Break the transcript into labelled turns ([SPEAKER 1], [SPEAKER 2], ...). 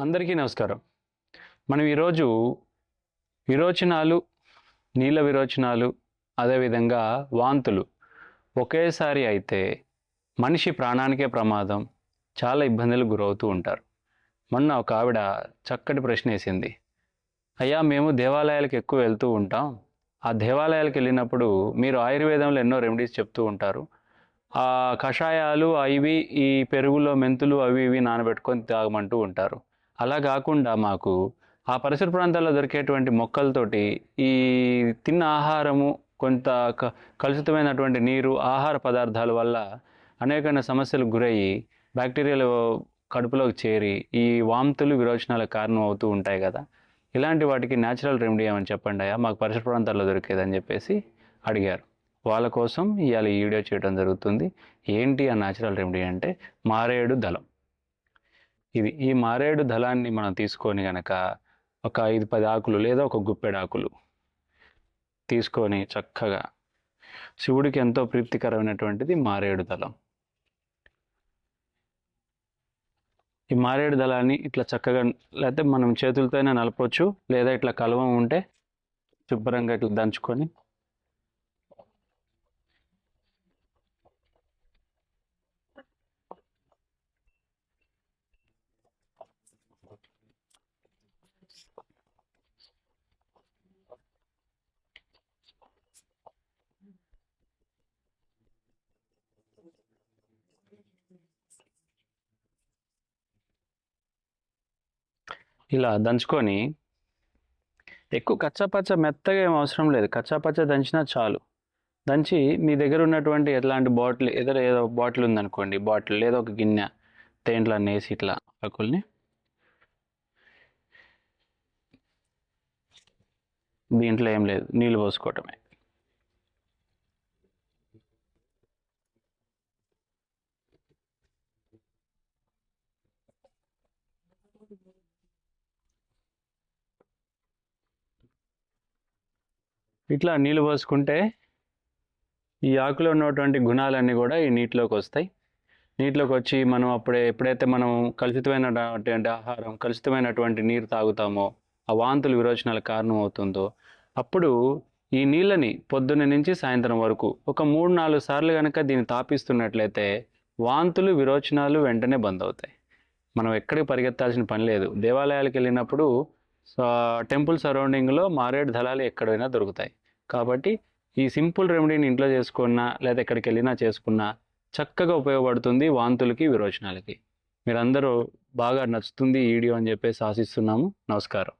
[SPEAKER 1] అందరికీ నమస్కారం. మనం ఈరోజు విరోచనాలు, నీళ్ళ విరోచనాలు, అదేవిధంగా వాంతులు ఒకేసారి అయితే మనిషి ప్రాణానికే ప్రమాదం, చాలా ఇబ్బందులకు గురవుతూ ఉంటారు. మొన్న ఒక ఆవిడ చక్కటి ప్రశ్న వేసింది. అయ్యా, మేము దేవాలయాలకు ఎక్కువ వెళ్తూ ఉంటాం. ఆ దేవాలయాలకు వెళ్ళినప్పుడు మీరు ఆయుర్వేదంలో ఎన్నో రెమెడీస్ చెప్తూ ఉంటారు. ఆ కషాయాలు అవి ఈ పెరుగులో మెంతులు అవి ఇవి నానబెట్టుకొని తాగమంటూ ఉంటారు. అలా కాకుండా మాకు ఆ పరిసర ప్రాంతాల్లో దొరికేటువంటి మొక్కలతోటి ఈ తిన్న ఆహారము కొంత కలుషితమైనటువంటి నీరు ఆహార పదార్థాల వల్ల అనేకమైన సమస్యలకు గురయ్యి బ్యాక్టీరియాలు కడుపులోకి చేరి ఈ వాంతులు విరోచనాలకు కారణం అవుతూ ఉంటాయి కదా. ఇలాంటి వాటికి న్యాచురల్ రెమెడీ ఏమని చెప్పండి అయ్యా, మాకు పరిసర ప్రాంతాల్లో దొరికేదని చెప్పేసి అడిగారు. వాళ్ళ కోసం ఇవాళ ఈ వీడియో చేయడం జరుగుతుంది. ఏంటి ఆ న్యాచురల్ రెమెడీ అంటే మారేడు దళం. ఈ మారేడు దళాన్ని మనం తీసుకొని గనక ఒక 5-10 ఆకులు లేదా ఒక గుప్పెడు ఆకులు తీసుకొని చక్కగా శివుడికి ఎంతో ప్రీతికరమైనటువంటిది మారేడు దళం. ఈ మారేడు దళాన్ని ఇట్లా చక్కగా లేకపోతే మనం చేతులతోనే నలపవచ్చు, లేదా ఇట్లా కలవం ఉంటే శుభ్రంగా ఇట్లా దంచుకొని ఇలా దంచుకొని, ఎక్కువ కచ్చాపచ్చ మెత్తగా ఏం అవసరం లేదు, కచ్చాపచ్చ దంచినా చాలు. దంచి మీ దగ్గర ఉన్నటువంటి ఎట్లాంటి బాటిల్, ఏదో బాటిల్ ఉందనుకోండి, బాటిల్ లేదా ఒక గిన్నె దేంట్లో వేసి ఇట్లా ఆకుల్ని దీంట్లో ఏం లేదు, నీళ్ళు పోసుకోవటమే. ఇట్లా నీళ్ళు పోసుకుంటే ఈ ఆకులో ఉన్నటువంటి గుణాలన్నీ కూడా ఈ నీటిలోకి వస్తాయి. నీటిలోకి వచ్చి మనం ఎప్పుడైతే మనం కలుషితమైనటువంటి ఆహారం, కలుషితమైనటువంటి నీరు తాగుతామో, ఆ వాంతులు విరోచనాలకు కారణం అవుతుందో, అప్పుడు ఈ నీళ్ళని పొద్దున్న నుంచి సాయంత్రం వరకు ఒక 3-4 సార్లు కనుక దీన్ని తాపిస్తున్నట్లయితే వాంతులు విరోచనాలు వెంటనే బంద్ అవుతాయి. మనం ఎక్కడికి పరిగెత్తాల్సిన పని లేదు. దేవాలయాలకు వెళ్ళినప్పుడు టెంపుల్ సరౌండింగ్లో మారేడు దళాలు ఎక్కడైనా దొరుకుతాయి. కాబట్టి ఈ సింపుల్ రెమెడీని ఇంట్లో చేసుకున్నా లేదా ఎక్కడికి వెళ్ళినా చేసుకున్నా చక్కగా ఉపయోగపడుతుంది వాంతులకి, విరోచనాలకి. మీరందరూ బాగా నచ్చుతుంది ఈ వీడియో అని చెప్పేసి ఆశిస్తున్నాము. నమస్కారం.